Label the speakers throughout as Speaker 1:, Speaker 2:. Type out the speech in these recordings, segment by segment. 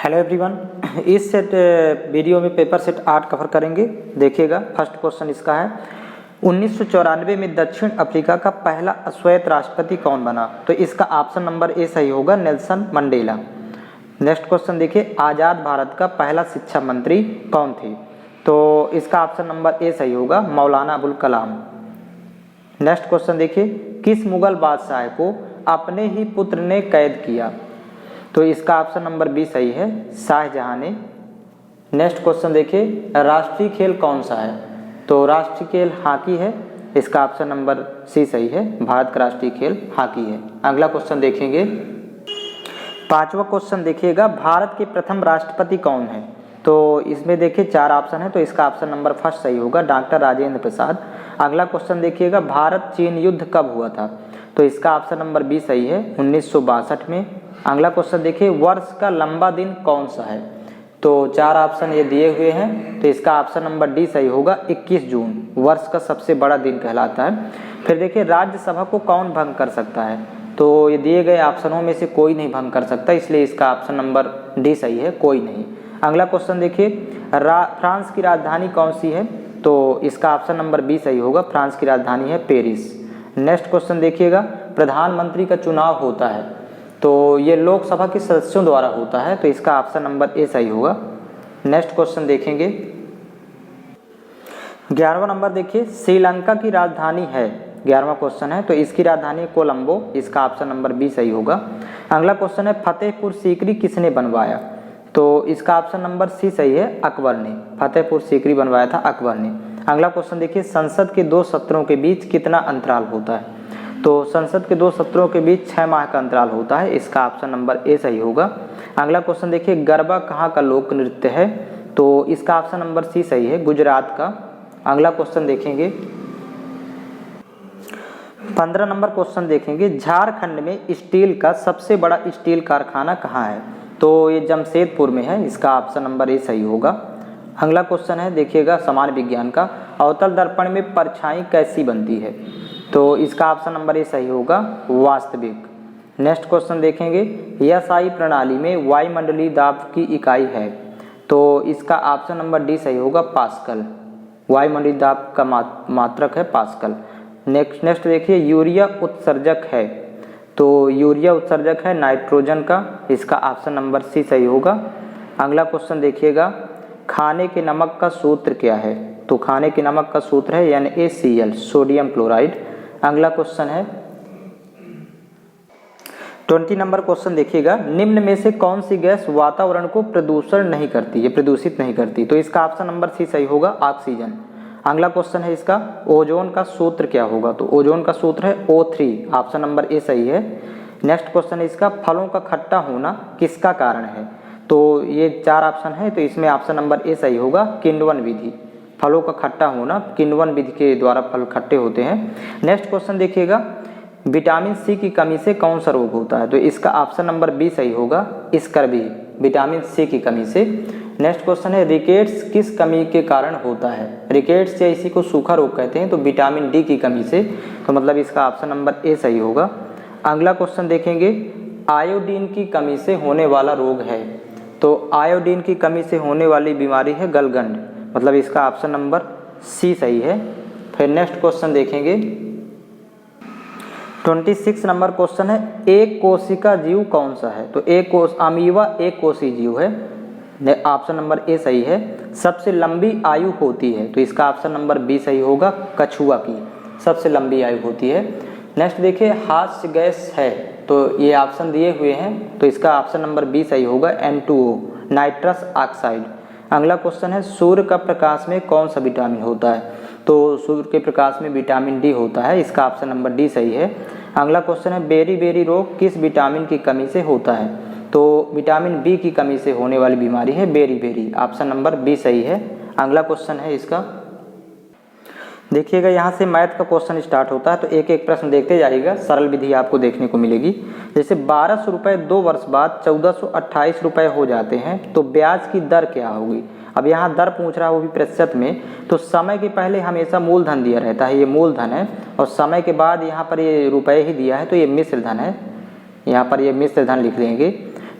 Speaker 1: Hello everyone, इस set video में paper set 8 cover करेंगे। देखिएगा, फर्स्ट क्वेश्चन इसका है 1994 में दक्षिण अफ्रीका का पहला अश्वेत राष्ट्रपति कौन बना? तो इसका ऑप्शन नंबर ए सही होगा, नेल्सन मंडेला। नेक्स्ट क्वेश्चन देखिए, आज़ाद भारत का पहला शिक्षा मंत्री कौन थे? तो इसका ऑप्शन नंबर ए सही होगा, मौलाना अबुल कलाम। नेक्स्ट क्वेश्चन देखिए, किस मुगल बादशाह को अपने ही पुत्र ने कैद किया? तो इसका ऑप्शन नंबर बी सही है, शाहजहां ने। नेक्स्ट क्वेश्चन देखिए, राष्ट्रीय खेल कौन सा है? तो राष्ट्रीय खेल हॉकी है। इसका ऑप्शन नंबर सी सही है, भारत का राष्ट्रीय खेल हॉकी है। अगला क्वेश्चन देखेंगे, पांचवा क्वेश्चन देखिएगा, भारत के प्रथम राष्ट्रपति कौन है? तो इसमें देखिए 4 ऑप्शन है, तो इसका ऑप्शन नंबर फर्स्ट सही होगा, डॉक्टर राजेंद्र प्रसाद। अगला क्वेश्चन देखिएगा, भारत चीन युद्ध कब हुआ था? तो इसका ऑप्शन नंबर बी सही है, 1962 में। अगला क्वेश्चन देखिए, वर्ष का लंबा दिन कौन सा है? तो 4 ऑप्शन ये दिए हुए हैं, तो इसका ऑप्शन नंबर डी सही होगा, 21 जून वर्ष का सबसे बड़ा दिन कहलाता है। फिर देखिए, राज्यसभा को कौन भंग कर सकता है? तो ये दिए गए ऑप्शनों में से कोई नहीं भंग कर सकता, इसलिए इसका ऑप्शन नंबर डी सही है, कोई नहीं। अगला क्वेश्चन देखिए, फ्रांस की राजधानी कौन सी है? तो इसका ऑप्शन नंबर बी सही होगा, फ्रांस की राजधानी है पेरिस। नेक्स्ट क्वेश्चन देखिएगा, प्रधानमंत्री का चुनाव होता है तो ये लोकसभा के सदस्यों द्वारा होता है, तो इसका ऑप्शन नंबर ए सही होगा। नेक्स्ट क्वेश्चन देखेंगे, 11वां नंबर देखिए, श्रीलंका की राजधानी है, 11वां क्वेश्चन है, तो इसकी राजधानी है कोलंबो। इसका ऑप्शन नंबर बी सही होगा। अगला क्वेश्चन है, फतेहपुर सीकरी किसने बनवाया? तो इसका ऑप्शन नंबर सी सही है, अकबर ने। फतेहपुर सीकरी बनवाया था अकबर ने। अगला क्वेश्चन देखिए, संसद के 2 सत्रों के बीच कितना अंतराल होता है? तो संसद के 2 सत्रों के बीच 6 माह का अंतराल होता है। इसका ऑप्शन नंबर ए सही होगा। अगला क्वेश्चन देखिए, गरबा कहाँ का लोक नृत्य है? तो इसका ऑप्शन नंबर सी सही है, गुजरात का। अगला क्वेश्चन देखेंगे, 15 नंबर क्वेश्चन देखेंगे, झारखंड में स्टील का सबसे बड़ा स्टील कारखाना कहाँ है? तो ये जमशेदपुर में है। इसका ऑप्शन नंबर ए सही होगा। अगला क्वेश्चन है देखिएगा, सामान्य विज्ञान का, अवतल दर्पण में परछाई कैसी बनती है? तो इसका ऑप्शन नंबर ए सही होगा, वास्तविक। नेक्स्ट क्वेश्चन देखेंगे, एसआई प्रणाली में वायुमंडलीय दाब की इकाई है? तो इसका ऑप्शन नंबर डी सही होगा, पास्कल। वायुमंडलीय दाब का मात्रक है पास्कल। नेक्स्ट देखिए, यूरिया उत्सर्जक है, तो यूरिया उत्सर्जक है नाइट्रोजन का। इसका ऑप्शन नंबर सी सही होगा। अगला क्वेश्चन देखिएगा, खाने के नमक का सूत्र क्या है? तो खाने के नमक का सूत्र है NaCl, सोडियम क्लोराइड। अगला क्वेश्चन है 20 नंबर क्वेश्चन देखिएगा, निम्न में से कौन सी गैस वातावरण को प्रदूषित नहीं करती? तो इसका ऑप्शन नंबर सी सही होगा, ऑक्सीजन। अगला क्वेश्चन है इसका, ओजोन का सूत्र क्या होगा? तो ओजोन का सूत्र है O3। ऑप्शन नंबर ए सही है। नेक्स्ट क्वेश्चन है इसका, फलों का खट्टा होना किसका कारण है? तो ये 4 ऑप्शन है, तो इसमें ऑप्शन नंबर ए सही होगा, किण्वन विधि। फलों का खट्टा होना किण्वन विधि के द्वारा फल खट्टे होते हैं। नेक्स्ट क्वेश्चन देखिएगा, विटामिन सी की कमी से कौन सा रोग होता है? तो इसका ऑप्शन नंबर बी सही होगा, स्कर्वी, विटामिन सी की कमी से। नेक्स्ट क्वेश्चन है, रिकेट्स किस कमी के कारण होता है? रिकेट्स या इसी को सूखा रोग कहते हैं, तो विटामिन डी की कमी से, तो मतलब इसका ऑप्शन नंबर ए सही होगा। अगला क्वेश्चन देखेंगे, आयोडीन की कमी से होने वाला रोग है? तो आयोडीन की कमी से होने वाली बीमारी है गलगंड, मतलब इसका ऑप्शन नंबर सी सही है। फिर नेक्स्ट क्वेश्चन देखेंगे, 26 नंबर क्वेश्चन है, एक कोशिका जीव कौन सा है? तो अमीबा एक कोशी जीव है। ऑप्शन नंबर ए सही है। सबसे लंबी आयु होती है? तो इसका ऑप्शन नंबर बी सही होगा, कछुआ की सबसे लंबी आयु होती है। नेक्स्ट देखिए, हास्य गैस है, तो ये ऑप्शन दिए हुए हैं, तो इसका ऑप्शन नंबर बी सही होगा, N2O, नाइट्रस ऑक्साइड। अगला क्वेश्चन है, सूर्य का प्रकाश में कौन सा विटामिन होता है? तो सूर्य के प्रकाश में विटामिन डी होता है। इसका ऑप्शन नंबर डी सही है। अगला क्वेश्चन है, बेरी रोग किस विटामिन की कमी से होता है? तो विटामिन बी की कमी से होने वाली बीमारी है बेरी। ऑप्शन नंबर बी सही है। अगला क्वेश्चन है इसका, देखिएगा यहाँ से मैथ का क्वेश्चन स्टार्ट होता है, तो एक एक प्रश्न देखते जाइएगा, सरल विधि आपको देखने को मिलेगी। जैसे 1200 रुपये 2 वर्ष बाद 1428 रुपये हो जाते हैं, तो ब्याज की दर क्या होगी? अब यहाँ दर पूछ रहा है, वो भी प्रतिशत में, तो समय के पहले हमेशा मूलधन दिया रहता है, ये मूलधन है, और समय के बाद यहाँ पर ये रुपये ही दिया है, तो ये मिश्र धन है, यहाँ पर ये मिश्र धन लिख देंगे।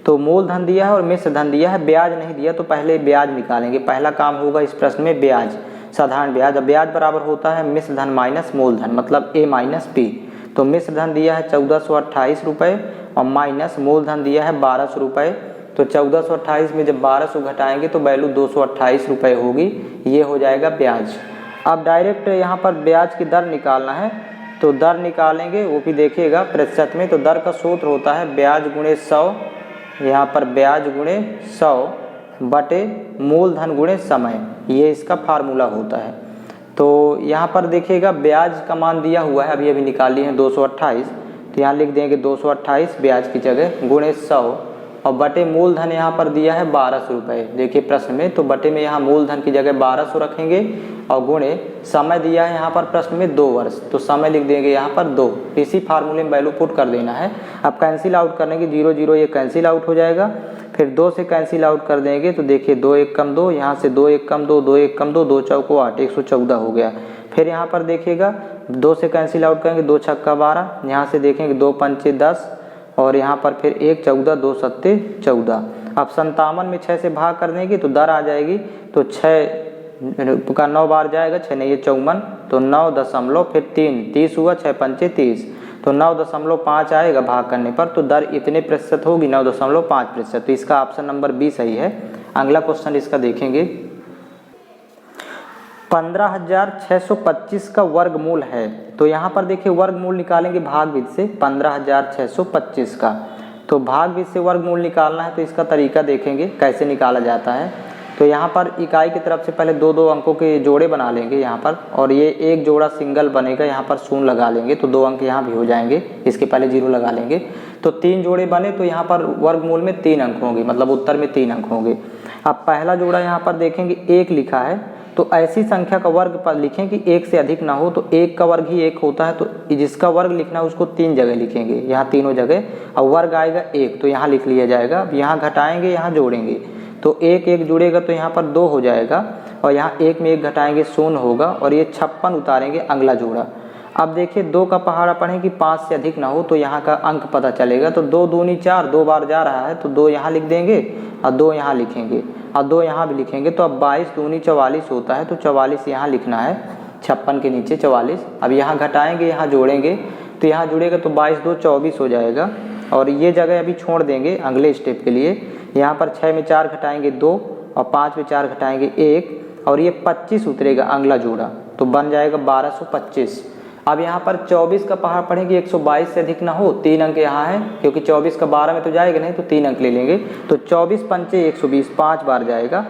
Speaker 1: तो मूलधन दिया है और मिश्र धन दिया है, ब्याज नहीं दिया, तो पहले ब्याज निकालेंगे। पहला काम होगा इस प्रश्न में ब्याज, साधारण ब्याज। अब ब्याज बराबर होता है मिश्र धन माइनस मूलधन, मतलब A माइनस P। तो मिश्र धन दिया है 1428 रुपये और माइनस मूलधन दिया है 1200 रुपये। तो 1428 में जब 1200 घटाएंगे तो वैल्यू 228 रुपये होगी, ये हो जाएगा ब्याज। अब डायरेक्ट यहाँ पर ब्याज की दर निकालना है, तो दर निकालेंगे, वो भी देखिएगा प्रतिशत में। तो दर का सूत्र होता है ब्याज गुणे 100, यहाँ पर ब्याज गुणे 100 बटे मूलधन गुणे समय, ये इसका फार्मूला होता है। तो यहाँ पर देखिएगा ब्याज का मान दिया हुआ है, अभी निकाली है 228, तो यहाँ लिख देंगे 228 ब्याज की जगह गुणे 100 और बटे मूलधन यहाँ पर दिया है 1200 रुपये, देखिए प्रश्न में। तो बटे में यहाँ मूलधन की जगह 1200 रखेंगे और गुणे समय दिया है यहाँ पर प्रश्न में 2 वर्ष, तो समय लिख देंगे यहाँ पर 2। इसी फार्मूले में वैल्यू पुट कर देना है। अब कैंसिल आउट करने की 0 0 ये कैंसिल आउट हो जाएगा, फिर 2 से कैंसिल आउट कर देंगे तो देखिए 2 1 कम 2, यहाँ से 2 1 कम 2, 2 1 कम 2, 2 चौको 8, 114 हो गया। फिर यहाँ पर देखिएगा 2 से कैंसिल आउट करेंगे, 2 छक्का 12, यहाँ से देखेंगे 2 पंचे 10 और यहाँ पर फिर 1 14, 2 सत्ते 14। अब 57 में 6 से भाग कर देंगे तो दर आ जाएगी, तो 6 का 9 बार जाएगा, 6 नहीं 54, तो 9 दशमलव फिर 3, 30 हुआ, 6 पंचे 30, तो 9.5 आएगा भाग करने पर, तो दर इतने प्रतिशत होगी 9.5%। तो इसका ऑप्शन नंबर बी सही है। अगला क्वेश्चन इसका देखेंगे, 15,625 का वर्गमूल है। तो यहाँ पर देखिए वर्गमूल निकालेंगे भागविधि से 15,625 का। तो भागविधि से वर्गमूल निकालना है, तो इसका तरीका देखेंगे कैसे निकाला जाता है। तो यहाँ पर इकाई की तरफ से पहले 2 अंकों के जोड़े बना लेंगे यहाँ पर, और ये एक जोड़ा सिंगल बनेगा, यहाँ पर शून्य लगा लेंगे तो 2 अंक यहाँ भी हो जाएंगे, इसके पहले 0 लगा लेंगे। तो 3 जोड़े बने तो यहाँ पर वर्गमूल में 3 अंक होंगे, मतलब उत्तर में 3 अंक होंगे। अब पहला जोड़ा यहाँ पर देखेंगे 1 लिखा है, तो ऐसी संख्या का वर्ग पर लिखें कि 1 से अधिक ना हो, तो 1 का वर्ग ही 1 होता है, तो जिसका वर्ग लिखना है उसको 3 जगह लिखेंगे, यहाँ तीनों जगह, और वर्ग आएगा 1, तो यहाँ लिख लिया जाएगा। अब यहाँ घटाएंगे, यहाँ जोड़ेंगे, तो 1 1 जुड़ेगा तो यहाँ पर 2 हो जाएगा, और यहाँ 1 में 1 घटाएंगे 0 होगा, और ये 56 उतारेंगे अगला जोड़ा। अब देखिए 2 का पहाड़ा पढ़ें कि 5 से अधिक ना हो, तो यहाँ का अंक पता चलेगा, तो 2 दूनी 4, 2 बार जा रहा है, तो 2 यहाँ लिख देंगे और 2 यहाँ लिखेंगे और 2 यहाँ भी लिखेंगे। तो अब 22 दूनी 44 होता है, तो 44 यहाँ लिखना है, 56 के नीचे 44। अब यहाँ घटाएंगे, यहाँ जोड़ेंगे, तो यहाँ जुड़ेगा तो 22 2 24 हो जाएगा, और ये जगह अभी छोड़ देंगे अगले स्टेप के लिए। यहाँ पर 6 में 4 घटाएंगे 2 और 5 में 4 घटाएंगे 1, और ये 25 उतरेगा अगला जोड़ा, तो बन जाएगा 1225। अब यहाँ पर 24 का पहाड़ पढ़ेंगे 122 से अधिक ना हो, 3 अंक यहाँ है, क्योंकि 24 का 12 में तो जाएगा नहीं, तो 3 अंक ले लेंगे, तो 24 पंचे 120, 5 बार जाएगा,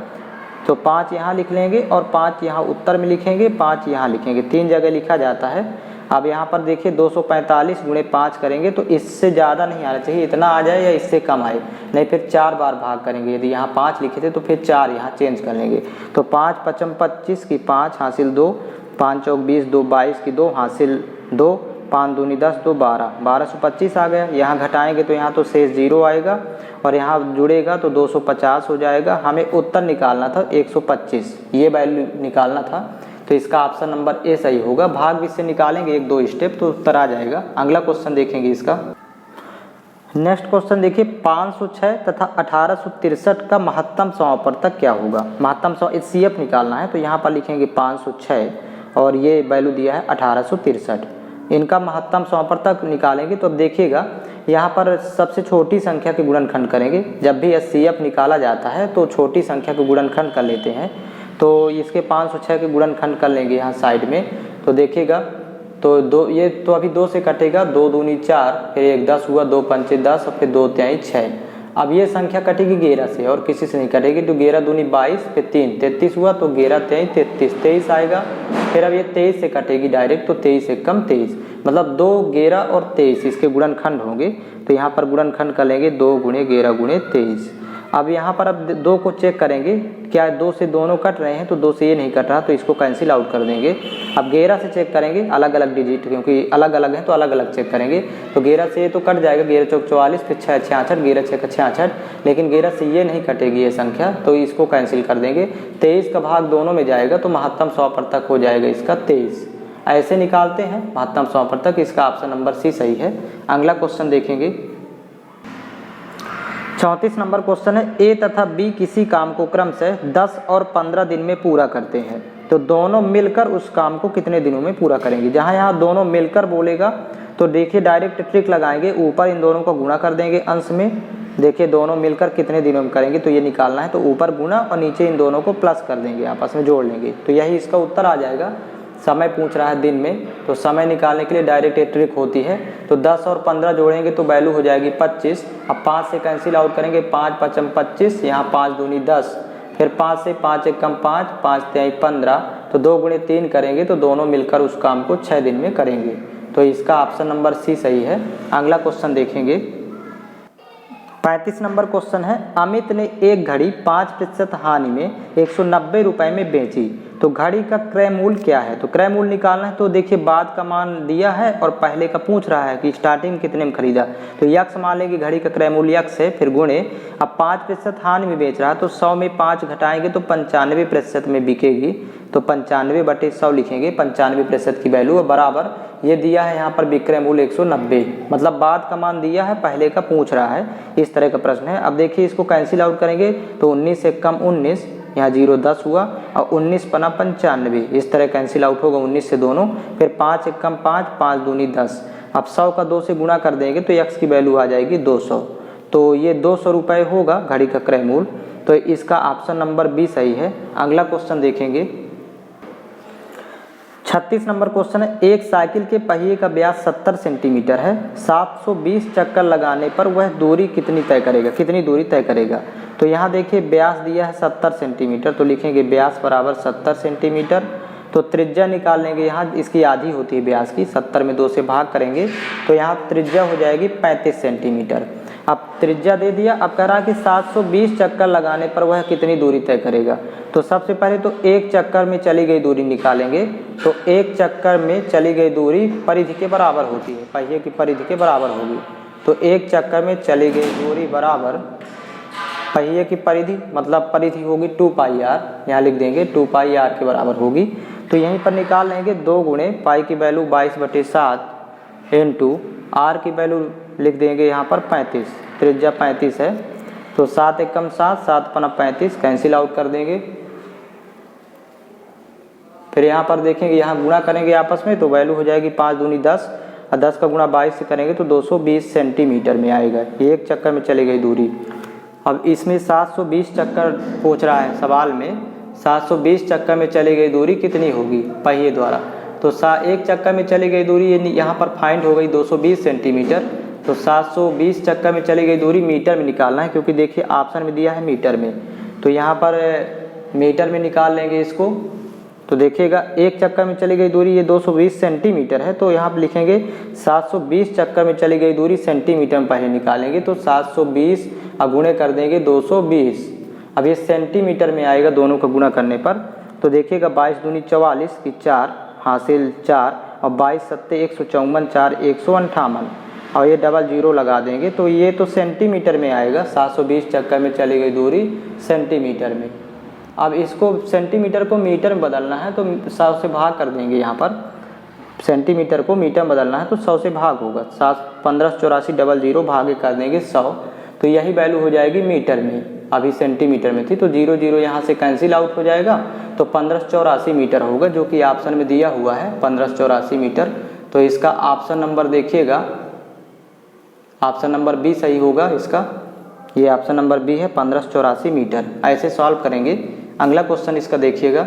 Speaker 1: तो 5 यहाँ लिख लेंगे और 5 यहाँ उत्तर में लिखेंगे, 5 यहाँ लिखेंगे, 3 जगह लिखा जाता है। अब यहाँ पर देखिए 245 गुणे 5 करेंगे, तो इससे ज़्यादा नहीं आना चाहिए, इतना आ जाए या इससे कम आए, नहीं फिर 4 बार भाग करेंगे। यदि यहाँ 5 लिखे थे तो फिर 4 यहाँ चेंज कर लेंगे, तो 5 5 25 की 5 हासिल 2, 5 चौक 20, 2 22 की 2 हासिल 2, 5 दूनी 10, 2 12, 1225 आ गया। यहाँ घटाएंगे तो यहाँ तो शेष 0 आएगा, और यहाँ जुड़ेगा तो 250 हो जाएगा। हमें उत्तर निकालना था 125, ये वैल्यू निकालना था, तो इसका ऑप्शन नंबर ए सही होगा। भागविधि से निकालेंगे 1-2 स्टेप तो उत्तर आ जाएगा। अगला क्वेश्चन देखेंगे इसका। नेक्स्ट क्वेश्चन देखिए, 506 तथा 1863 का महत्तम समापवर्तक क्या होगा। महत्तम CF निकालना है, तो यहाँ पर लिखेंगे 506 और ये वैल्यू दिया है 1863, इनका महत्तम समापवर्तक निकालेंगे। तो अब देखिएगा यहाँ पर सबसे छोटी संख्या के गुणनखंड करेंगे। जब भी CF निकाला जाता है तो छोटी संख्या के गुणनखंड कर लेते हैं, तो इसके 506 के गुणनखंड कर लेंगे यहाँ साइड में। तो देखिएगा तो 2, ये तो अभी 2 से कटेगा, 2 दूनी 4, फिर 1 10 हुआ, 2 पंचे 10 और फिर 2 तिहाई 6। अब ये संख्या कटेगी 11 से और किसी से नहीं कटेगी, तो 11 दूनी 22, फिर 3 33 हुआ, तो 11 तिहाई 33, 23 आएगा। फिर अब ये 23 से कटेगी डायरेक्ट, तो 23 एक कम 23, मतलब 2 11 और 23 इसके गुणनखंड होंगे। तो यहाँ पर गुणनखंड कर लेंगे 2 गुणे 11 गुणे 23। अब यहाँ पर अब 2 को चेक करेंगे, क्या 2 से दोनों कट रहे हैं, तो 2 से ये नहीं कट रहा, तो इसको कैंसिल आउट कर देंगे। अब 11 से चेक करेंगे अलग अलग डिजिट, क्योंकि अलग अलग हैं तो अलग अलग चेक करेंगे। तो 11 से ये तो कट जाएगा, 11 चौक 44, फिर 6 66, 11 6 66, लेकिन 11 से ये नहीं कटेगी ये संख्या, तो इसको कैंसिल कर देंगे। 23 का भाग दोनों में जाएगा, तो महत्तम समापवर्तक हो जाएगा इसका 23। ऐसे निकालते हैं महत्तम समापवर्तक, इसका ऑप्शन नंबर सी सही है। अगला क्वेश्चन देखेंगे, 34 नंबर क्वेश्चन है, ए तथा बी किसी काम को क्रम से 10 और 15 दिन में पूरा करते हैं, तो दोनों मिलकर उस काम को कितने दिनों में पूरा करेंगे। जहाँ यहाँ दोनों मिलकर बोलेगा तो देखिए डायरेक्ट ट्रिक लगाएंगे, ऊपर इन दोनों को गुणा कर देंगे अंश में। देखिए दोनों मिलकर कितने दिनों में करेंगे, तो ये निकालना है, तो ऊपर गुणा और नीचे इन दोनों को प्लस कर देंगे, आपस में जोड़ लेंगे, तो यही इसका उत्तर आ जाएगा। समय पूछ रहा है दिन में, तो समय निकालने के लिए डायरेक्ट ट्रिक होती है। तो 10 और 15 जोड़ेंगे तो वैल्यू हो जाएगी 25। अब 5 से कैंसिल आउट करेंगे, 5 5 25, यहाँ 5 दूनी 10, फिर 5 से 5 1 5, 5 3 15, तो 2 गुणे 3 करेंगे तो दोनों मिलकर उस काम को 6 दिन में करेंगे। तो इसका ऑप्शन नंबर सी सही है। अगला क्वेश्चन देखेंगे। 35 नंबर क्वेश्चन है, अमित ने एक घड़ी 5% हानि में 190 रुपये में बेची, तो घड़ी का क्रय मूल्य क्या है। तो क्रय मूल्य निकालना है, तो देखिए बाद का मान दिया है और पहले का पूछ रहा है कि स्टार्टिंग कितने में खरीदा, तो यक्स मान लेंगे, घड़ी का क्रय मूल्य यक्स है, फिर गुणे। अब 5% हानि में बेच रहा है, तो 100 में 5 घटाएंगे तो 95% में बिकेगी, तो 95/100 लिखेंगे, 95% की वैल्यू बराबर ये दिया है यहाँ पर विक्रय मूल्य 190, मतलब बाद का मान दिया है, पहले का पूछ रहा है, इस तरह का प्रश्न है। अब देखिए इसको कैंसिल आउट करेंगे तो 19 से कम 19, यहाँ 0 10 हुआ, और 19 पना 95, इस तरह कैंसिल आउट होगा 19 से दोनों, फिर 5 1 कम 5, 5 दूनी 10। अब 100 का 2 से गुणा कर देंगे तो x की वैल्यू आ जाएगी 200, तो ये 200 रुपये होगा घड़ी का क्रय मूल्य, तो इसका ऑप्शन नंबर बी सही है। अगला क्वेश्चन देखेंगे। 36 नंबर क्वेश्चन है, एक साइकिल के पहिए का व्यास 70 सेंटीमीटर है, 720 चक्कर लगाने पर वह दूरी कितनी तय करेगा, कितनी दूरी तय करेगा। तो यहाँ देखिए व्यास दिया है 70 सेंटीमीटर, तो लिखेंगे व्यास बराबर 70 सेंटीमीटर। तो त्रिज्या निकाल लेंगे, यहाँ इसकी आधी होती है व्यास की, 70 में 2 से भाग करेंगे तो यहाँ त्रिज्या हो जाएगी 35 सेंटीमीटर। अब त्रिज्या दे दिया, अब कह रहा कि 720 चक्कर लगाने पर वह कितनी दूरी तय करेगा। तो सबसे पहले तो एक चक्कर में चली गई दूरी निकालेंगे, तो एक चक्कर में चली गई दूरी परिधि के बराबर होती है, पहिए की परिधि के बराबर होगी। तो एक चक्कर में चली गई दूरी बराबर पहिए की परिधि, मतलब परिधि होगी 2πr, यहाँ लिख देंगे 2πr के बराबर होगी। तो यहीं पर निकाल लेंगे 2 गुणे पाई की वैल्यू 22/7 इंटू आर की वैल्यू लिख देंगे यहाँ पर 35, त्रिज्या 35 है, तो 7 1 कम 7, 7 पना 35, कैंसिल आउट कर देंगे। फिर यहाँ पर देखेंगे, यहाँ गुणा करेंगे आपस में तो वैल्यू हो जाएगी 5 दूनी 10, और 10 का गुणा 22 से करेंगे तो 220 सेंटीमीटर में आएगा, एक चक्कर में चली गई दूरी। अब इसमें 720 चक्कर पूछ रहा है सवाल में, 720 चक्कर में चली गई दूरी कितनी होगी पहिए द्वारा। तो एक चक्कर में चली गई दूरी यहाँ पर फाइंड हो गई 220 सेंटीमीटर। तो 720 चक्कर में चली गई दूरी मीटर में निकालना है, क्योंकि देखिए ऑप्शन में दिया है मीटर में, तो यहाँ पर मीटर में निकाल लेंगे इसको। तो देखिएगा एक चक्कर में चली गई दूरी ये 220 सेंटीमीटर है, तो यहाँ पर लिखेंगे 720 चक्कर में चली गई दूरी सेंटीमीटर में पहले निकालेंगे, तो 720 और गुणे कर देंगे 220। अब ये सेंटीमीटर में आएगा दोनों का गुणा करने पर, तो देखिएगा 22 दूनी 44 की 4 हासिल 4, और 22 सत्ते 154, 4 158, और ये डबल 0 लगा देंगे, तो ये तो सेंटीमीटर में आएगा। 720 चक्कर में चली गई दूरी सेंटीमीटर में। अब इसको सेंटीमीटर को मीटर में बदलना है, तो 100 से भाग कर देंगे, यहाँ पर सेंटीमीटर को मीटर में बदलना है तो 100 से भाग होगा, 1584 डबल 0 भागे कर देंगे 100, तो यही वैल्यू हो जाएगी मीटर में। अभी सेंटीमीटर में थी तो 0 0 यहाँ से कैंसिल आउट हो जाएगा, तो 1584 मीटर होगा, जो कि ऑप्शन में दिया हुआ है 1584 मीटर। तो इसका ऑप्शन नंबर देखिएगा, ऑप्शन नंबर बी सही होगा इसका, ये ऑप्शन नंबर बी है 1584 मीटर। ऐसे सॉल्व करेंगे। अगला क्वेश्चन इसका देखिएगा।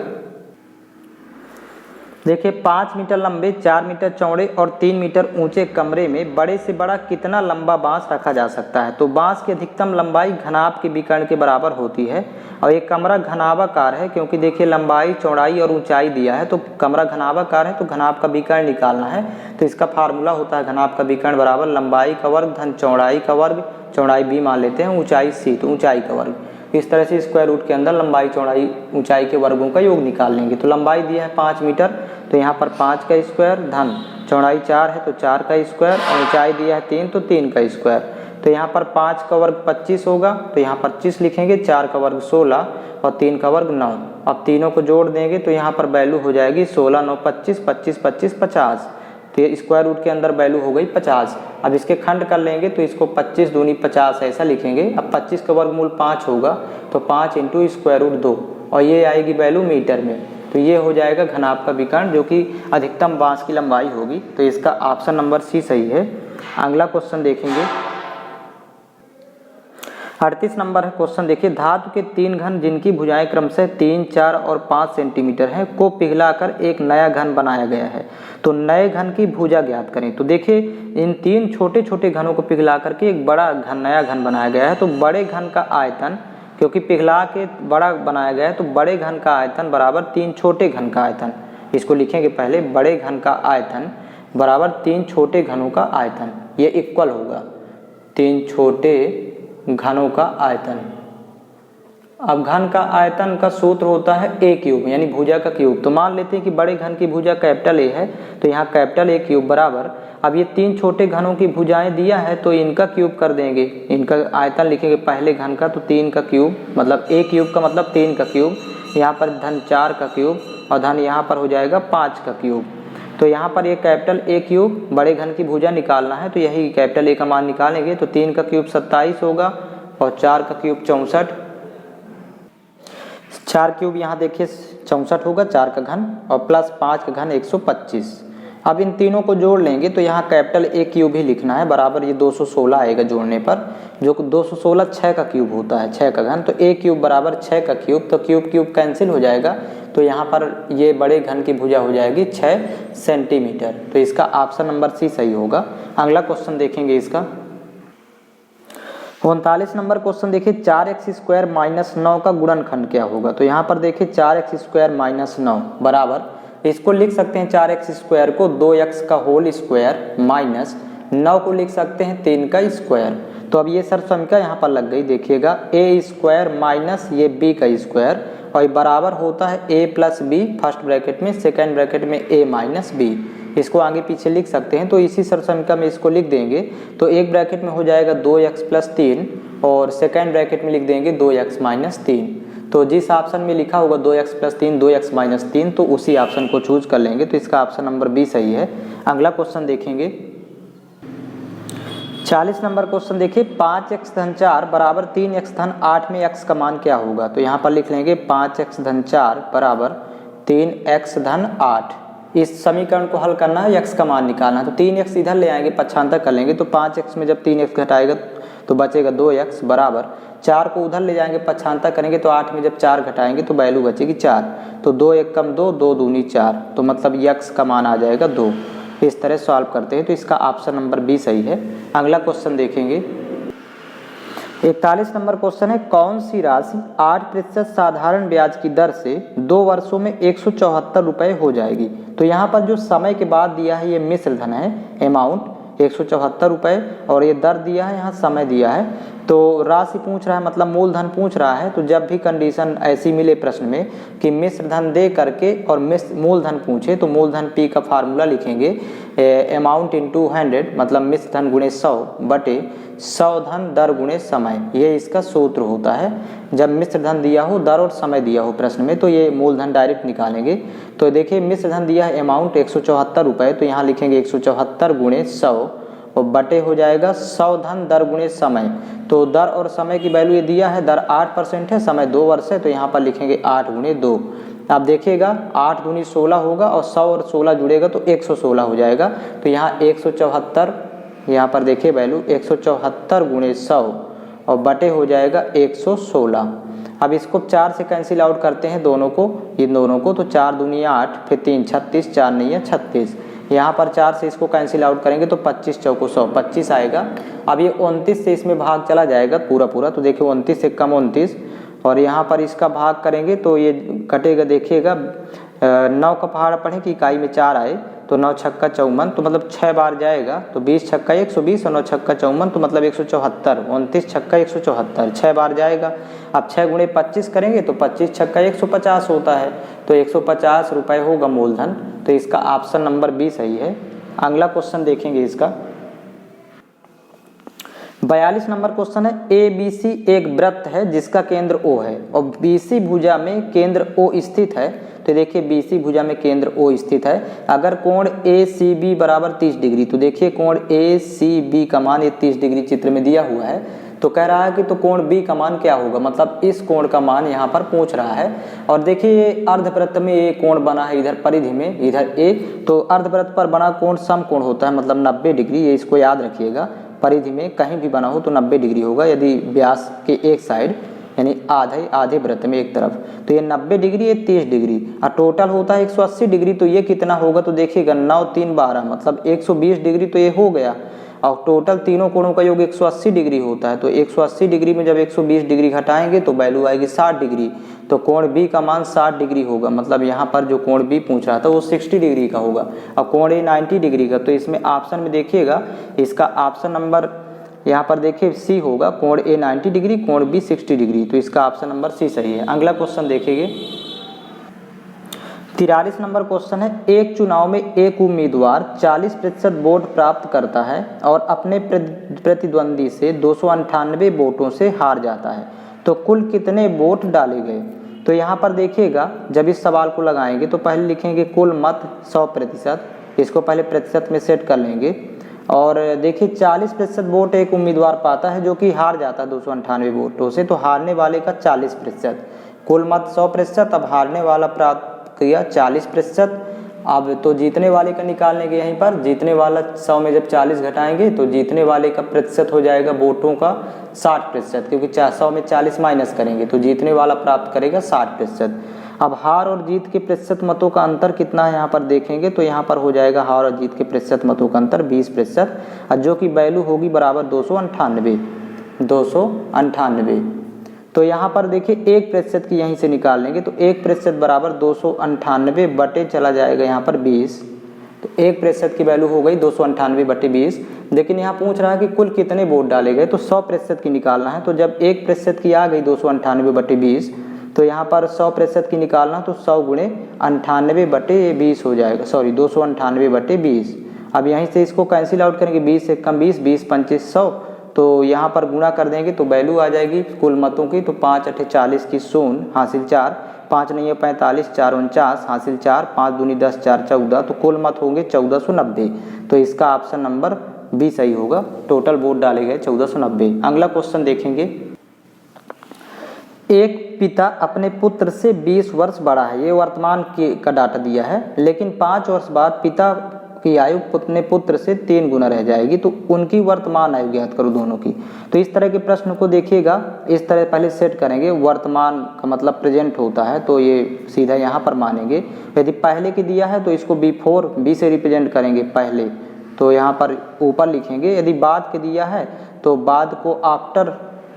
Speaker 1: देखिए 5 मीटर लंबे, 4 मीटर चौड़े और 3 मीटर ऊंचे कमरे में बड़े से बड़ा कितना लंबा बांस रखा जा सकता है। तो बांस की अधिकतम लंबाई घनाभ के विकर्ण के बराबर होती है, और ये कमरा घनाभाकार है, क्योंकि देखिए लंबाई चौड़ाई और ऊंचाई दिया है, तो कमरा घनाभाकार है, तो घनाभ का विकर्ण निकालना है। तो इसका फार्मूला होता है घनाभ का विकर्ण बराबर लंबाई का वर्ग धन चौड़ाई का वर्ग, चौड़ाई b मान लेते हैं, ऊंचाई c, तो ऊंचाई का वर्ग। इस तरह से स्क्वायर रूट के अंदर लंबाई चौड़ाई ऊंचाई के वर्गों का योग निकाल लेंगे। तो लंबाई दिया है 5 मीटर, तो यहाँ पर 5 का स्क्वायर धन चौड़ाई 4 है तो 4 का स्क्वायर, और ऊंचाई दिया है 3 तो 3 का स्क्वायर। तो यहाँ पर 5 का वर्ग 25 होगा, तो यहाँ 25 लिखेंगे, 4 का वर्ग 16 और 3 का वर्ग 9। अब तीनों को जोड़ देंगे तो यहाँ पर वैल्यू हो जाएगी 16 9 25, 25 25 50, तो स्क्वायर रूट के अंदर वैल्यू हो गई 50। अब इसके खंड कर लेंगे तो इसको 25 दूनी 50 ऐसा लिखेंगे। अब 25 का वर्गमूल 5 होगा तो 5 इंटू स्क्वायर रूट 2 और ये आएगी वैल्यू मीटर में। तो ये हो जाएगा घनाभ का विकर्ण जो कि अधिकतम बांस की लंबाई होगी। तो इसका ऑप्शन नंबर सी सही है। अगला क्वेश्चन देखेंगे 38 नंबर है क्वेश्चन देखिए, धातु के 3 घन जिनकी भुजाएं क्रमशः 3, 4 और 5 सेंटीमीटर हैं को पिघलाकर एक नया घन बनाया गया है, तो नए घन की भुजा ज्ञात करें। तो देखिए इन 3 छोटे छोटे घनों को पिघला करके एक बड़ा घन नया घन बनाया गया है। तो बड़े घन का आयतन, क्योंकि पिघला के बड़ा बनाया गया है तो बड़े घन का आयतन बराबर 3 छोटे घन का आयतन। इसको लिखेंगे पहले, बड़े घन का आयतन बराबर 3 छोटे घनों का आयतन, ये इक्वल होगा 3 छोटे घनों का आयतन। अब घन का आयतन का सूत्र होता है a क्यूब, यानी भुजा का क्यूब। तो मान लेते हैं कि बड़े घन की भुजा कैपिटल A है, तो यहाँ कैपिटल A क्यूब बराबर, अब ये 3 छोटे घनों की भुजाएं दिया है तो इनका क्यूब कर देंगे, इनका आयतन लिखेंगे पहले घन का, तो 3 का क्यूब मतलब a क्यूब का मतलब 3 का क्यूब, यहाँ पर धन 4 का क्यूब और धन यहाँ पर हो जाएगा 5 का क्यूब। तो यहाँ पर ये कैपिटल A क्यूब बड़े घन की भुजा निकालना है, तो यही कैपिटल A का मान निकालेंगे। तो 3 का क्यूब 27 होगा और 4 का क्यूब 64, 4 क्यूब यहाँ देखिए 64 होगा 4 का घन और प्लस 5 का घन 125। अब इन तीनों को जोड़ लेंगे तो यहाँ कैपिटल A क्यूब ही लिखना है बराबर, ये 216 आएगा जोड़ने पर, जो 216 6 का क्यूब होता है, 6 का घन। तो A क्यूब बराबर 6 का क्यूब, तो क्यूब क्यूब कैंसिल हो जाएगा, तो यहाँ पर ये बड़े घन की भुजा हो जाएगी 6 सेंटीमीटर। तो इसका ऑप्शन नंबर सी सही होगा। अगला क्वेश्चन देखेंगे इसका 39 नंबर क्वेश्चन देखिए, 4x² माइनस 9 का गुणनखंड क्या होगा। तो यहाँ पर देखिए 4x² माइनस 9 बराबर, इसको लिख सकते हैं 4x² को 2x का होल स्क्वायर माइनस 9 को लिख सकते हैं 3 का स्क्वायर। तो अब ये सर समीका यहाँ पर लग गई, देखिएगा a² माइनस ये b का स्क्वायर और बराबर होता है a plus b first bracket में, सेकेंड ब्रैकेट में a माइनस बी। इसको आगे पीछे लिख सकते हैं, तो इसी सर समीका में इसको लिख देंगे। तो एक ब्रैकेट में हो जाएगा 2x प्लस 3 और सेकेंड ब्रैकेट में लिख देंगे 2x माइनस 3। तो जिस ऑप्शन में लिखा होगा 2x प्लस 3 2x माइनस 3 तो उसी ऑप्शन को चूज कर लेंगे। तो इसका ऑप्शन नंबर बी सही है। अगला क्वेश्चन देखेंगे 40 नंबर क्वेश्चन देखिए, 5x धन 4 बराबर 3x धन 8 में x का मान क्या होगा। तो यहाँ पर लिख लेंगे 5x धन 4 बराबर 3x धन 8। इस समीकरण को हल करना है, x का मान निकालना है। तो 3x इधर ले आएंगे, पक्षांतर कर लेंगे, तो 5x में जब 3x घटाएगा तो बचेगा 2x बराबर 4 को उधर ले जाएंगे, पक्षांतर करेंगे तो 8 में जब 4 घटाएंगे तो वैल्यू बचेगी 4। तो 2 1 कम 2, 2 दूनी 4, तो मतलब x का मान आ जाएगा 2। इस तरह सॉल्व करते हैं, तो इसका ऑप्शन नंबर बी सही है। अगला क्वेश्चन देखेंगे 41 नंबर क्वेश्चन है, कौन सी राशि 8% साधारण ब्याज की दर से 2 वर्षों में 174 रुपये हो जाएगी। तो यहाँ पर जो समय के बाद दिया है ये मिश्र धन है, अमाउंट 174 रुपये, और ये दर दिया है, यहाँ समय दिया है। तो राशि पूछ रहा है मतलब मूलधन पूछ रहा है। तो जब भी कंडीशन ऐसी मिले प्रश्न में कि मिश्र धन दे करके और मूलधन पूछे, तो मूलधन P का फार्मूला लिखेंगे अमाउंट इंटू 100, मतलब मिश्र धन गुणे 100 बटे 100 धन दर गुणे समय, ये इसका सूत्र होता है। जब मिश्र धन दिया हो, दर और समय दिया हो प्रश्न में, तो ये मूलधन डायरेक्ट निकालेंगे। तो देखिए मिश्र धन दिया है अमाउंट 174 रुपये, तो यहाँ लिखेंगे 174 गुणे 100 और बटे हो जाएगा 100 धन दर गुणे समय। तो दर और समय की वैल्यू ये दिया है, दर 8% है, समय 2 वर्ष है, तो यहाँ पर लिखेंगे 8 गुणे 2। आप देखिएगा 8 दूनी 16 होगा और 100 और 16 जुड़ेगा तो 116 हो जाएगा। तो यहाँ 174, यहाँ पर देखिए वैल्यू 174 गुणे 100 और बटे हो जाएगा 116। अब इसको 4 से कैंसिल आउट करते हैं दोनों को, इन दोनों को, तो 4 दूनी 8, फिर 3 36, 4 नहीं है 36। यहाँ पर 4 से इसको कैंसिल आउट करेंगे तो 25 चौको 100, 25 आएगा। अब ये 29 से इसमें भाग चला जाएगा पूरा पूरा, तो देखिए 29 से कम 29, और यहाँ पर इसका भाग करेंगे तो ये कटेगा, देखिएगा 9 का पहाड़ा पढ़े कि इकाई में 4 आए, तो 9 छक्का 54, तो मतलब 6 बार जाएगा, तो 20 छक्का 120 और 9 छक्का 54, तो मतलब 174, 29 छक्का 174, 6 बार जाएगा। अब 6 गुणे 25 करेंगे तो 25 छक्का 150 होता है, तो 150 रुपये होगा मूलधन। तो इसका ऑप्शन नंबर बी सही है। अगला क्वेश्चन देखेंगे इसका 42 नंबर क्वेश्चन है, ABC एक वृत्त है जिसका केंद्र O है और BC भुजा में केंद्र O स्थित है। तो तो देखिए BC भुजा में केंद्र O स्थित है। अगर कोण ACB बराबर 30 डिग्री, तो देखिए कोण ACB का मान ये 30 डिग्री चित्र में दिया हुआ है। तो कह रहा है कि तो कोण B का मान क्या होगा, मतलब इस कोण का मान यहाँ पर पूछ रहा है। और देखिए अर्धवृत्त में ये कोण बना है इधर परिधि में, इधर A, तो अर्धवृत्त पर बना कोण समकोण होता है, मतलब 90 डिग्री, ये इसको याद रखिएगा। परिधि में कहीं भी बना हो तो 90 डिग्री होगा यदि व्यास के एक साइड यानी आधे वृत्त में एक तरफ, तो ये 90 डिग्री, ये 30 डिग्री, और टोटल होता है 180 डिग्री। तो ये कितना होगा, तो देखिएगा 9 3 12, मतलब 120 डिग्री तो ये हो गया। और टोटल तीनों कोणों का योग 180 डिग्री होता है। तो 180 डिग्री में जब 120 डिग्री घटाएंगे तो वैल्यू आएगी 60 डिग्री। तो कोण B का मान 60 डिग्री होगा, मतलब यहाँ पर जो कोण B पूछ रहा था वो 60 डिग्री का होगा। और कोण A 90 डिग्री का। तो इसमें ऑप्शन में देखिएगा, इसका ऑप्शन नंबर यहाँ पर देखिए C होगा, कोण A 90 डिग्री, कोण B 60 डिग्री। तो इसका ऑप्शन नंबर C सही है। अगला क्वेश्चन देखिए, 43 नंबर क्वेश्चन है, एक चुनाव में एक उम्मीदवार 40% वोट प्राप्त करता है और अपने प्रतिद्वंदी से 298 वोटों से हार जाता है, तो कुल कितने वोट डाले गए। तो यहाँ पर देखिएगा, जब इस सवाल को लगाएंगे तो पहले लिखेंगे कुल मत 100%, इसको पहले प्रतिशत में सेट कर लेंगे। और देखिए 40% वोट एक उम्मीदवार पाता है जो कि हार जाता है 298 वोटों से, तो हारने वाले का 40%, कुल मत 100%, अब हारने वाला प्राप्त किया 40%। अब तो जीतने वाले का निकालने के, यहीं पर जीतने वाला 100 में जब 40 घटाएंगे तो जीतने वाले का प्रतिशत हो जाएगा वोटों का 60%, क्योंकि 100 में 40 माइनस करेंगे तो जीतने वाला प्राप्त करेगा 60%। अब हार और जीत के प्रतिशत मतों का अंतर कितना है यहाँ पर देखेंगे, तो यहाँ पर हो जाएगा हार और जीत के प्रतिशत मतों का अंतर 20%, और जो कि वैल्यू होगी बराबर 298। तो यहाँ पर देखिए 1% की यहीं से निकाल लेंगे, तो 1% बराबर 298 बटे चला जाएगा यहाँ पर 20, तो 1% की वैल्यू हो गई 298 बटे 20। लेकिन यहाँ पूछ रहा है कि कुल कितने वोट डाले गए, तो 100% की निकालना है। तो जब 1% की आ गई 298 बटे 20, तो यहाँ पर 100% की निकालना, तो 100 गुणे 98 बटे 20 हो जाएगा, सॉरी 298 बटे 20। अब यहीं से इसको कैंसिल आउट करेंगे, 20 से कम 20, 20 25 100, तो यहाँ पर गुणा कर देंगे तो वैल्यू आ जाएगी कुल मतों की। तो 5 8 40 की 0 हासिल 4, 5 नहीं है 45, 4 49 हासिल 4, 5 दूनी 10 4 14, तो कुल मत होंगे 1490। तो इसका ऑप्शन नंबर बी सही होगा, टोटल वोट डाले गए 1490। अगला क्वेश्चन देखेंगे, एक पिता अपने पुत्र से 20 वर्ष बड़ा है, ये वर्तमान का डाटा दिया है, लेकिन 5 वर्ष बाद पिता की आयु अपने पुत्र से 3 गुना रह जाएगी, तो उनकी वर्तमान आयु ज्ञात करो दोनों की। तो इस तरह के प्रश्न को देखिएगा, इस तरह पहले सेट करेंगे, वर्तमान का मतलब प्रेजेंट होता है तो ये सीधा यहाँ पर मानेंगे। यदि पहले की दिया है तो इसको बिफोर बी से रिप्रेजेंट करेंगे पहले, तो यहाँ पर ऊपर लिखेंगे। यदि बाद के दिया है तो बाद को आफ्टर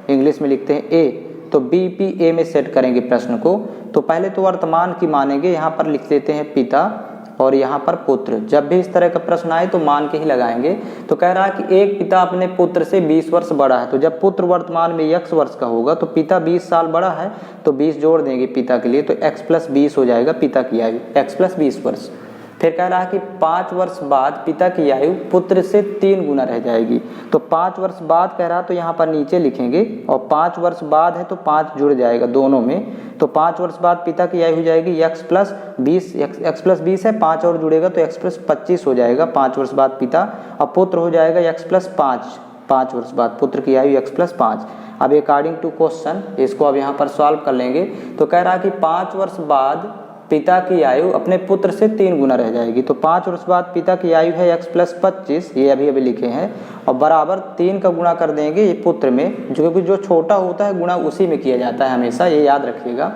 Speaker 1: इंग्लिश में लिखते हैं ए, तो BPA में सेट करेंगे प्रश्न को। तो पहले तो वर्तमान की मानेंगे, यहाँ पर लिख देते हैं पिता और यहाँ पर पुत्र। जब भी इस तरह का प्रश्न आए तो मान के ही लगाएंगे। तो कह रहा है कि एक पिता अपने पुत्र से 20 वर्ष बड़ा है, तो जब पुत्र वर्तमान में x वर्ष का होगा तो पिता 20 साल बड़ा है, तो 20 जोड़ देंगे पिता के लिए, तो x + 20 हो जाएगा पिता की आयु, x + 20 वर्ष। फिर कह रहा है कि 5 वर्ष बाद पिता की आयु पुत्र से 3 गुना रह जाएगी, तो 5 वर्ष बाद कह रहा तो यहाँ पर नीचे लिखेंगे, और 5 वर्ष बाद है तो 5 जुड़ जाएगा दोनों में, तो 5 वर्ष बाद पिता की आयु हो जाएगी x + 20, x + 20 है, 5 और जुड़ेगा तो x + 25 हो जाएगा 5 वर्ष बाद पिता, और पुत्र हो जाएगा x + 5, 5 वर्ष बाद पुत्र की आयु x + 5। अब अकॉर्डिंग टू क्वेश्चन इसको अब यहाँ पर सॉल्व कर लेंगे। तो कह रहा है कि 5 वर्ष बाद पिता की आयु अपने पुत्र से 3 गुना रह जाएगी, तो 5 वर्ष बाद पिता की आयु है x + 25, ये अभी लिखे हैं, और बराबर 3 का गुणा कर देंगे ये पुत्र में, जो कि जो छोटा होता है गुणा उसी में किया जाता है हमेशा, ये याद रखिएगा।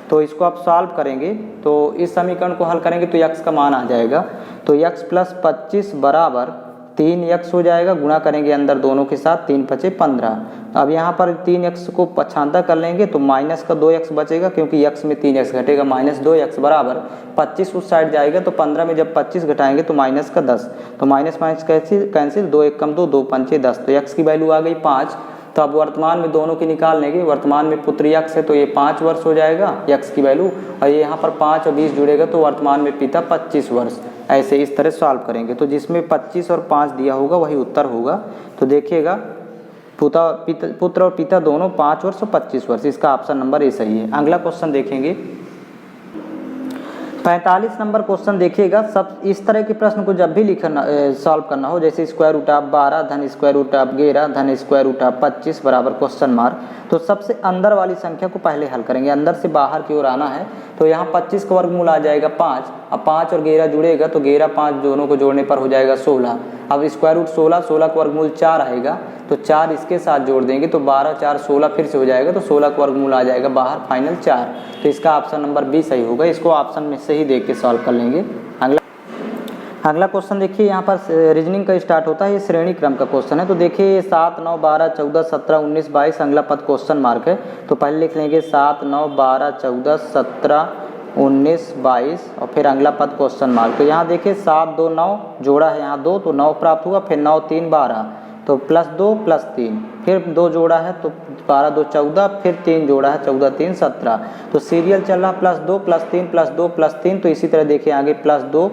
Speaker 1: तो इसको आप सॉल्व करेंगे, तो इस समीकरण को हल करेंगे तो x का मान आ जाएगा, तो x + 25 बराबर 3x हो जाएगा, गुणा करेंगे अंदर दोनों के साथ, 3 × 5 = 15। अब यहाँ पर 3x को पछांता कर लेंगे तो माइनस का 2x बचेगा, क्योंकि x में 3x घटेगा, -2x बराबर 25 उस साइड जाएगा, तो 15 में जब 25 घटाएंगे तो माइनस का 10, तो माइनस कैंसिल, 2 1 कम 2, 2 5 10, तो x की वैल्यू आ गई 5। तो अब वर्तमान में दोनों की निकाल लेंगे, वर्तमान में पुत्र x है तो ये 5 वर्ष हो जाएगा x की वैल्यू, और ये यहाँ पर 5 और 20 जुड़ेगा तो वर्तमान में पिता 25 वर्ष। ऐसे इस तरह सॉल्व करेंगे, तो जिसमें 25 और 5 दिया होगा वही उत्तर होगा। तो देखिएगा पुत्र और पिता दोनों 5 वर्ष और 25 वर्ष, इसका ऑप्शन नंबर ए सही है। अगला क्वेश्चन देखेंगे, 45 नंबर क्वेश्चन देखिएगा। सब इस तरह के प्रश्न को जब भी लिखना सॉल्व करना हो, जैसे स्क्वायर रूट ऑफ 12 धन स्क्वायर रूट ऑफ 11 धन स्क्वायर रूट ऑफ 25 बराबर क्वेश्चन मार्क, तो सबसे अंदर वाली संख्या को पहले हल करेंगे। अंदर से बाहर की ओर आना है, तो यहाँ 25 का वर्गमूल आ जाएगा 5। अब 5 और 11 जुड़ेगा तो 11 5 दोनों को जोड़ने पर हो जाएगा 16। अब स्क्वायर रूट 16, 16 का वर्गमूल 4 आएगा, तो 4 इसके साथ जोड़ देंगे तो 12 4 16 फिर से हो जाएगा, तो 16 का वर्गमूल आ जाएगा बाहर फाइनल 4। तो इसका ऑप्शन नंबर बी सही होगा। इसको ऑप्शन में से ही देख के सॉल्व कर लेंगे। अगला क्वेश्चन देखिए, यहाँ पर रीजनिंग का स्टार्ट होता है, ये श्रेणी क्रम का क्वेश्चन है। तो देखिए 7 9 12 14 17 19 22 अगला पद क्वेश्चन मार्क है, तो पहले लिख लेंगे 7 9 12 14 17 19 22 और फिर अगला पद क्वेश्चन मार्क। तो यहाँ देखिए 7 2 9 जोड़ा है, यहाँ 2 तो 9 प्राप्त हुआ, फिर 9 3 12 तो +2 +3, फिर 2 जोड़ा है तो 12 2 14, फिर 3 जोड़ा है 14 3 17। तो सीरियल चल रहा +2 +3 +2 +3। तो इसी तरह देखिए आगे +2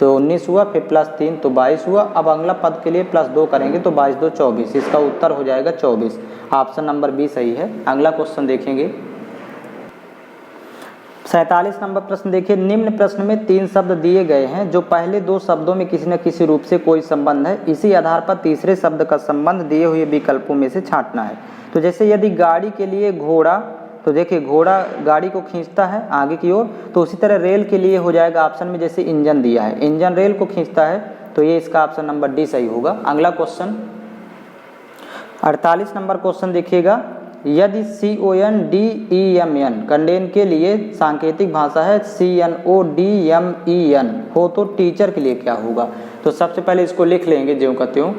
Speaker 1: तो 19 हुआ, फिर +3 तो 22 हुआ। अब अगला पद के लिए +2 करेंगे तो 22 2 24, इसका उत्तर हो जाएगा 24। ऑप्शन नंबर बी सही है। अगला क्वेश्चन देखेंगे 47 नंबर प्रश्न देखिए, निम्न प्रश्न में 3 शब्द दिए गए हैं जो पहले 2 शब्दों में किसी न किसी रूप से कोई संबंध है। इसी आधार पर तीसरे शब्द का संबंध दिए हुए विकल्पों में से छांटना है। तो जैसे यदि गाड़ी के लिए घोड़ा, तो देखिए घोड़ा गाड़ी को खींचता है आगे की ओर, तो उसी तरह रेल के लिए हो जाएगा ऑप्शन में जैसे इंजन दिया है, इंजन रेल को खींचता है, तो ये इसका ऑप्शन नंबर डी सही होगा। अगला क्वेश्चन 48 नंबर क्वेश्चन देखिएगा, यदि CONDEMN कंडेन के लिए सांकेतिक भाषा है CNODMEN हो तो टीचर के लिए क्या होगा। तो सबसे पहले इसको लिख लेंगे ज्यों का त्यों।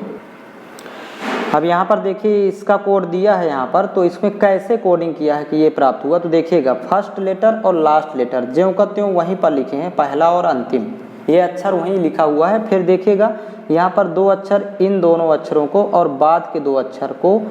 Speaker 1: अब यहाँ पर देखिए इसका कोड दिया है यहाँ पर, तो इसमें कैसे कोडिंग किया है कि ये प्राप्त हुआ। तो देखिएगा फर्स्ट लेटर और लास्ट लेटर ज्यों का त्यों वहीं पर लिखे हैं, पहला और अंतिम, ये अक्षर वहीं लिखा हुआ है। फिर देखिएगा यहाँ पर 2 अक्षर, इन दोनों अक्षरों को और बाद के 2 अक्षर को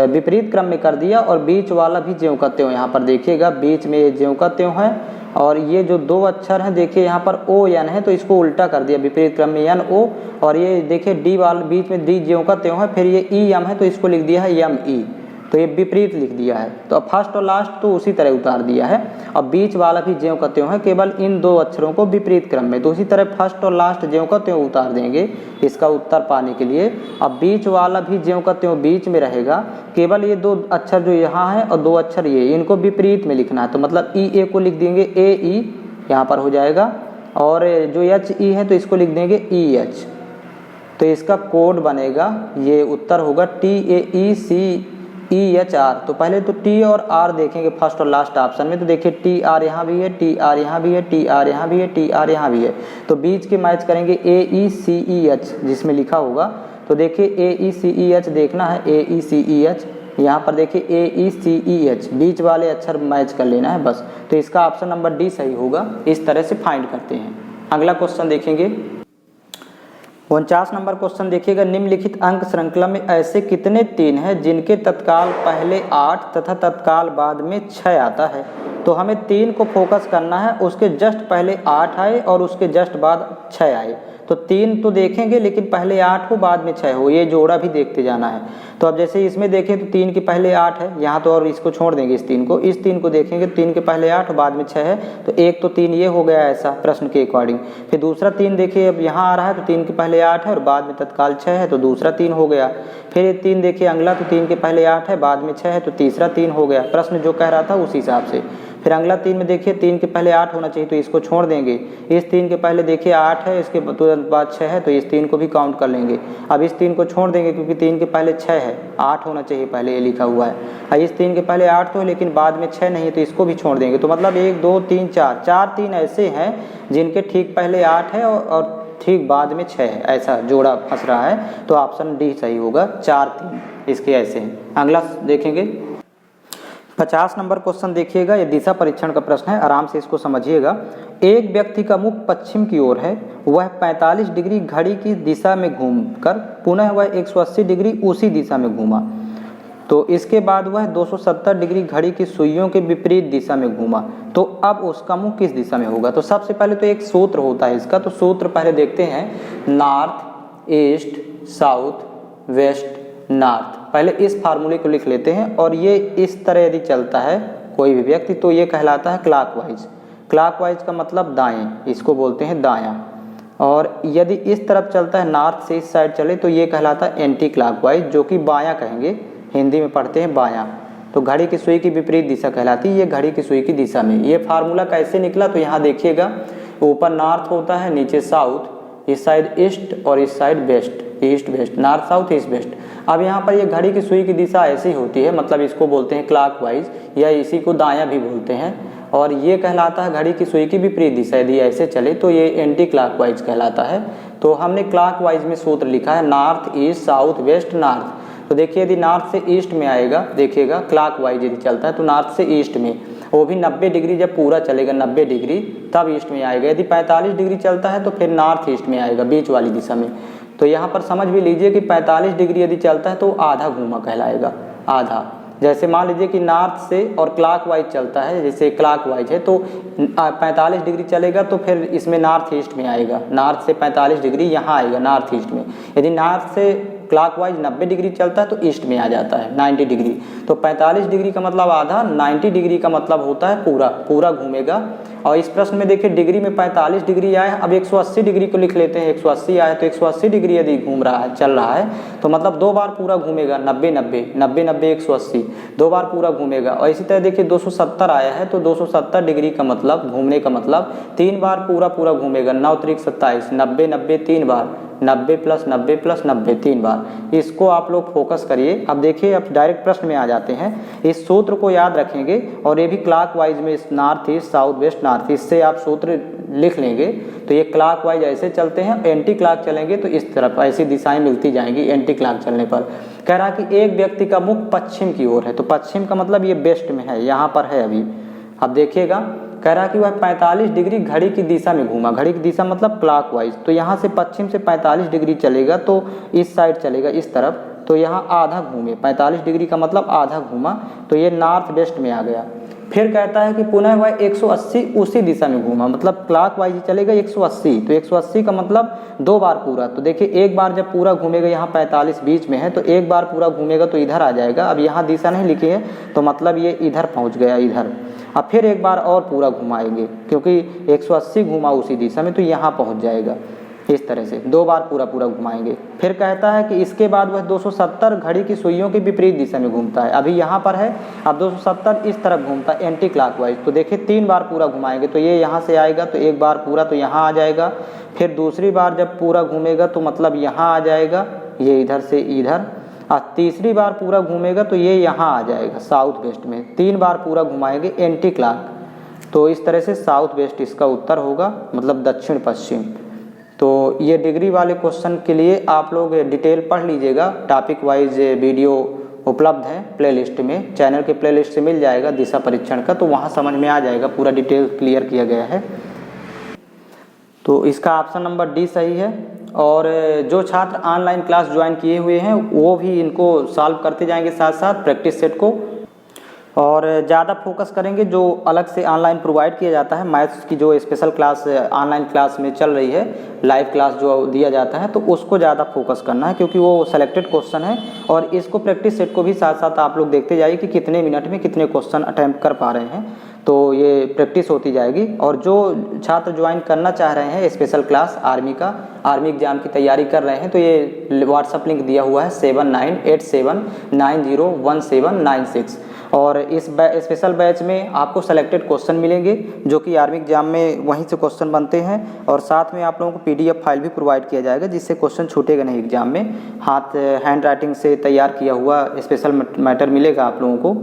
Speaker 1: विपरीत क्रम में कर दिया, और बीच वाला भी ज्यों का त्यों। यहाँ पर देखिएगा बीच में ये ज्यों का त्यों है, और ये जो 2 अक्षर हैं देखिए यहाँ पर ON है, तो इसको उल्टा कर दिया विपरीत क्रम में NO, और ये देखिए डी वाला बीच में डी ज्यों का त्यों है, फिर ये EM है तो इसको लिख दिया है ME, तो ये विपरीत लिख दिया है। तो अब फर्स्ट और लास्ट तो उसी तरह उतार दिया है, अब बीच वाला भी ज्यों का त्यों है, केवल इन 2 अक्षरों को विपरीत क्रम में, तो उसी तरह फर्स्ट और लास्ट ज्यों का त्यों उतार देंगे इसका उत्तर पाने के लिए। अब बीच वाला भी ज्यों का त्यों बीच में रहेगा, केवल ये 2 अक्षर जो यहाँ है और 2 अक्षर ये, इनको विपरीत में लिखना है, तो मतलब EA को लिख देंगे AE यहाँ पर हो जाएगा, और जो HE है तो इसको लिख देंगे EH, तो इसका कोड बनेगा, ये उत्तर होगा TAECEHR। तो पहले तो T और R देखेंगे फर्स्ट और लास्ट ऑप्शन में, तो देखिए TR यहाँ भी है, TR यहाँ भी है, TR यहाँ भी है, TR यहाँ भी है, तो बीच के मैच करेंगे AECEH जिसमें लिखा होगा। तो देखिए AECEH देखना है, AECEH यहाँ पर देखिए AECEH बीच वाले अक्षर मैच कर लेना है बस। तो इसका ऑप्शन नंबर डी सही होगा। इस तरह से फाइंड करते हैं। अगला क्वेश्चन देखेंगे 49 नंबर क्वेश्चन देखिएगा, निम्नलिखित अंक श्रृंखला में ऐसे कितने 3 हैं जिनके तत्काल पहले 8 तथा तत्काल बाद में 6 आता है। तो हमें 3 को फोकस करना है, उसके जस्ट पहले 8 आए और उसके जस्ट बाद 6 आए। तो 3 तो देखेंगे लेकिन पहले 8 हो बाद में 6 हो, ये जोड़ा भी देखते जाना है। तो अब जैसे इसमें देखें तो 3 के पहले 8 है यहाँ, तो और इसको छोड़ देंगे इस 3 को देखेंगे 3 के पहले 8 और बाद में 6 है, तो एक तो 3 ये हो गया ऐसा प्रश्न के अकॉर्डिंग। फिर दूसरा 3 देखिए अब यहाँ आ रहा है, तो 3 के पहले 8 है और बाद में तत्काल 6 है, तो दूसरा 3 हो गया। फिर ये 3 देखिए अगला, तो 3 के पहले 8 है बाद में 6 है, तो तीसरा 3 हो गया। प्रश्न जो कह रहा था उसी हिसाब से। फिर अगला 3 में देखिए 3 के पहले 8 होना चाहिए, तो इसको छोड़ देंगे। इस 3 के पहले देखिए 8 है, इसके तुरंत बाद 6 है, तो इस 3 को भी काउंट कर लेंगे। अब इस 3 को छोड़ देंगे क्योंकि 3 के पहले 6 है, 8 होना चाहिए पहले, ये लिखा हुआ है। और इस 3 के पहले 8 तो है लेकिन बाद में 6 नहीं है, तो इसको भी छोड़ देंगे। तो मतलब 1 2 3 4 3 ऐसे हैं जिनके ठीक पहले 8 है और ठीक बाद में 6 है, ऐसा जोड़ा फंस रहा है। तो ऑप्शन डी सही होगा, 4 3 इसके ऐसे हैं। अगला देखेंगे 50 नंबर क्वेश्चन देखिएगा, ये दिशा परीक्षण का प्रश्न है, आराम से इसको समझिएगा। एक व्यक्ति का मुख पश्चिम की ओर है, वह 45 डिग्री घड़ी की दिशा में घूमकर पुनः वह 180 डिग्री उसी दिशा में घूमा। तो इसके बाद वह 270 डिग्री घड़ी की सुइयों के विपरीत दिशा में घूमा, तो अब उसका मुंह किस दिशा में होगा। तो सबसे पहले तो एक सूत्र होता है इसका, तो सूत्र पहले देखते हैं, north east south west north. पहले इस फार्मूले को लिख लेते हैं, और ये इस तरह यदि चलता है कोई भी व्यक्ति तो ये कहलाता है क्लॉकवाइज। क्लॉकवाइज का मतलब दाएं, इसको बोलते हैं दायां। और यदि इस तरफ चलता है, नॉर्थ से इस साइड चले, तो ये कहलाता है एंटी क्लॉकवाइज, जो कि बायां कहेंगे, हिंदी में पढ़ते हैं बायां। तो घड़ी की सुई की विपरीत दिशा कहलाती है ये घड़ी की सुई की दिशा में। ये फार्मूला कैसे निकला, तो यहाँ देखिएगा, ऊपर नॉर्थ होता है, नीचे साउथ, इस साइड ईस्ट और इस side west, east west, north south east west. अब यहाँ पर ये घड़ी की सुई की दिशा ऐसी होती है, मतलब इसको बोलते हैं क्लॉकवाइज, या इसी को दायां भी बोलते हैं। और ये कहलाता है घड़ी की सुई की विपरीत दिशा, यदि ऐसे चले तो ये एंटी क्लॉकवाइज कहलाता है। तो हमने क्लॉकवाइज में सूत्र लिखा है north east south west north. तो देखिए यदि नॉर्थ से ईस्ट में आएगा, देखिएगा क्लॉकवाइज यदि चलता है तो नॉर्थ से ईस्ट में, वो भी 90 डिग्री जब पूरा चलेगा 90 डिग्री तब ईस्ट में आएगा। यदि 45 डिग्री चलता है तो फिर नॉर्थ ईस्ट में आएगा, बीच वाली दिशा में। तो यहाँ पर समझ भी लीजिए कि 45 डिग्री यदि चलता है तो आधा घूमा कहलाएगा, आधा। जैसे मान लीजिए कि नॉर्थ से और क्लॉकवाइज चलता है, जैसे क्लॉकवाइज है तो 45 डिग्री चलेगा तो फिर इसमें नॉर्थ ईस्ट में आएगा, नॉर्थ से 45 डिग्री यहाँ आएगा नॉर्थ ईस्ट में। यदि नॉर्थ से क्लॉकवाइज 90 डिग्री चलता है तो ईस्ट में आ जाता है 90 डिग्री। तो 45 डिग्री का मतलब आधा, 90 डिग्री का मतलब होता है पूरा, पूरा घूमेगा। और इस प्रश्न में देखिए डिग्री में 45 डिग्री आया, अब 180 डिग्री को लिख लेते हैं, 180 आया तो 180 डिग्री यदि घूम रहा है, चल रहा है, तो मतलब 2 बार पूरा घूमेगा, 90 90 90 90 180, 2 बार पूरा घूमेगा। और इसी तरह देखिए 270 आया है तो 270 डिग्री का मतलब घूमने का मतलब 3 बार पूरा घूमेगा, 9 त्रिक 27, 90 90 3 बार, 90 प्लस 90 प्लस 90 3 बार। इसको आप लोग फोकस करिए। अब देखिए अब डायरेक्ट प्रश्न में आ जाते हैं, इस सूत्र को याद रखेंगे और ये भी क्लॉकवाइज में north east south west north east से आप सूत्र लिख लेंगे। तो ये क्लॉकवाइज ऐसे चलते हैं, एंटी क्लॉक चलेंगे तो इस तरफ ऐसी दिशाएं मिलती जाएंगी एंटी क्लॉक चलने पर। कह रहा कि एक व्यक्ति का मुख पश्चिम की ओर है, तो पश्चिम का मतलब ये वेस्ट में है, यहाँ पर है अभी। अब देखिएगा कह रहा कि वह 45 डिग्री घड़ी की दिशा में घूमा, घड़ी की दिशा मतलब क्लॉकवाइज, तो यहाँ से पश्चिम से 45 डिग्री चलेगा तो इस साइड चलेगा इस तरफ, तो यहाँ आधा घूमे, 45 डिग्री का मतलब आधा घूमा, तो ये नॉर्थ वेस्ट में आ गया। फिर कहता है कि पुनः वह 180 उसी दिशा में घूमा, मतलब क्लॉकवाइज चलेगा 180, तो 180 का मतलब 2 बार पूरा। तो देखिए एक बार जब पूरा घूमेगा, यहाँ 45 बीच में है तो एक बार पूरा घूमेगा तो इधर आ जाएगा। अब यहाँ दिशा नहीं लिखी है तो मतलब ये इधर पहुँच गया, इधर। अब फिर एक बार और पूरा घुमाएंगे, क्योंकि 180 घुमा उसी दिशा में तो यहाँ पहुँच जाएगा। इस तरह से 2 बार पूरा घुमाएंगे। फिर कहता है कि इसके बाद वह 270 घड़ी की सुइयों के विपरीत दिशा में घूमता है। अभी यहाँ पर है, अब 270 इस तरफ घूमता है एंटी क्लॉकवाइज। तो देखिए 3 बार पूरा घुमाएंगे तो ये यहाँ से आएगा, तो एक बार पूरा तो यहाँ आ जाएगा। फिर दूसरी बार जब पूरा घूमेगा तो मतलब यहाँ आ जाएगा, ये इधर से इधर। और तीसरी बार पूरा घूमेगा तो ये यहाँ आ जाएगा साउथ वेस्ट में। 3 बार पूरा घुमाएंगे एंटी क्लॉक, तो इस तरह से साउथ वेस्ट इसका उत्तर होगा, मतलब दक्षिण पश्चिम। तो ये डिग्री वाले क्वेश्चन के लिए आप लोग डिटेल पढ़ लीजिएगा, टॉपिक वाइज वीडियो उपलब्ध है प्लेलिस्ट में, चैनल के प्लेलिस्ट से मिल जाएगा दिशा परीक्षण का, तो वहाँ समझ में आ जाएगा, पूरा डिटेल क्लियर किया गया है। तो इसका ऑप्शन नंबर डी सही है। और जो छात्र ऑनलाइन क्लास ज्वाइन किए हुए हैं वो भी इनको सॉल्व करते जाएंगे साथ साथ प्रैक्टिस सेट को, और ज़्यादा फोकस करेंगे जो अलग से ऑनलाइन प्रोवाइड किया जाता है। मैथ्स की जो स्पेशल क्लास ऑनलाइन क्लास में चल रही है, लाइव क्लास जो दिया जाता है, तो उसको ज़्यादा फोकस करना है, क्योंकि वो सेलेक्टेड क्वेश्चन है। और इसको प्रैक्टिस सेट को भी साथ साथ आप लोग देखते जाइए कि कितने मिनट में कितने क्वेश्चन अटैम्प्ट कर पा रहे हैं, तो ये प्रैक्टिस होती जाएगी। और जो छात्र ज्वाइन करना चाह रहे हैं स्पेशल क्लास आर्मी का, आर्मी एग्जाम की तैयारी कर रहे हैं, तो ये व्हाट्सअप लिंक दिया हुआ है 7987901796। और इस स्पेशल बैच में आपको सेलेक्टेड क्वेश्चन मिलेंगे जो कि आर्मी एग्जाम में वहीं से क्वेश्चन बनते हैं, और साथ में आप लोगों को PDF फाइल भी प्रोवाइड किया जाएगा, जिससे क्वेश्चन छूटेगा नहीं एग्जाम में। हैंड राइटिंग से तैयार किया हुआ स्पेशल मैटर मिलेगा आप लोगों को।